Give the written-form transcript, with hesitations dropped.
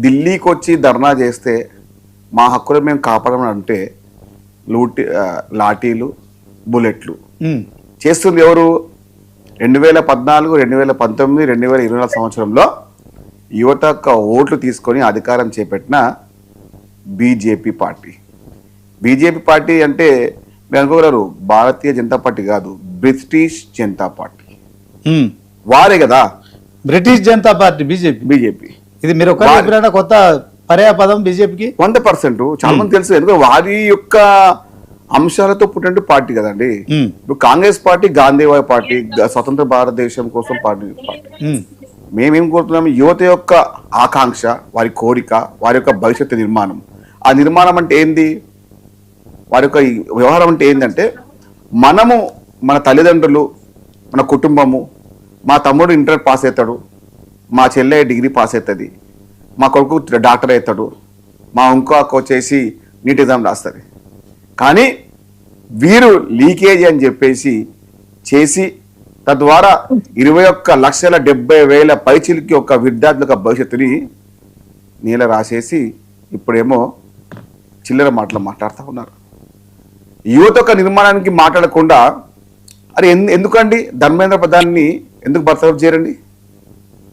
ఢిల్లీకి వచ్చి ధర్నా చేస్తే మా హక్కులు మేము కాపాడమని అంటే లాఠీలు బుల్లెట్లు చేస్తుంది ఎవరు? 2014, 2019, 2024 సంవత్సరంలో యువత యొక్క ఓట్లు తీసుకొని అధికారం చేపట్టిన బీజేపీ పార్టీ. బీజేపీ పార్టీ అంటే మీరు అనుకోగలరు, భారతీయ జనతా పార్టీ కాదు, బ్రిటిష్ జనతా పార్టీ వారే కదా. British Janata party BJP. ఇది మీరు ఒక కొత్త పర్యాపదం బీజేపీకి 100% చాలా మంది తెలుసు. ఎందుకంటే వారి యొక్క అంశాలతో పుట్టిన పార్టీ కదండి. ఇప్పుడు కాంగ్రెస్ పార్టీ గాంధీవాయ పార్టీ, స్వతంత్ర భారతదేశం కోసం పార్టీ. మేమేం కోరుతున్నాము? యువత యొక్క ఆకాంక్ష, వారి కోరిక, వారి యొక్క భవిష్యత్తు నిర్మాణం. ఆ నిర్మాణం అంటే ఏంది? వారి యొక్క వ్యవహారం అంటే ఏంటంటే, మనము మన తల్లిదండ్రులు, మన కుటుంబము, మా తమ్ముడు ఇంటర్ పాస్ అవుతాడు, మా చెల్లె డిగ్రీ పాస్ అవుతుంది, మా కొడుకు డాక్టర్ అవుతాడు, మా ఇంకో అక్క వచ్చేసి నీట్ ఎగ్జామ్ రాస్తుంది. కానీ వీరు లీకేజ్ అని చెప్పేసి చేసి తద్వారా 21,70,000 పైచిలకి ఒక విద్యార్థుల భవిష్యత్తుని నీల రాసేసి ఇప్పుడేమో చిల్లర మాటలు మాట్లాడుతూ ఉన్నారు. యువత యొక్క నిర్మాణానికి మాట్లాడకుండా, అరే ఎందుకండి ధర్మేంద్ర ప్రధాన్ని ఎందుకు బర్తరఫ్ చేయరండి?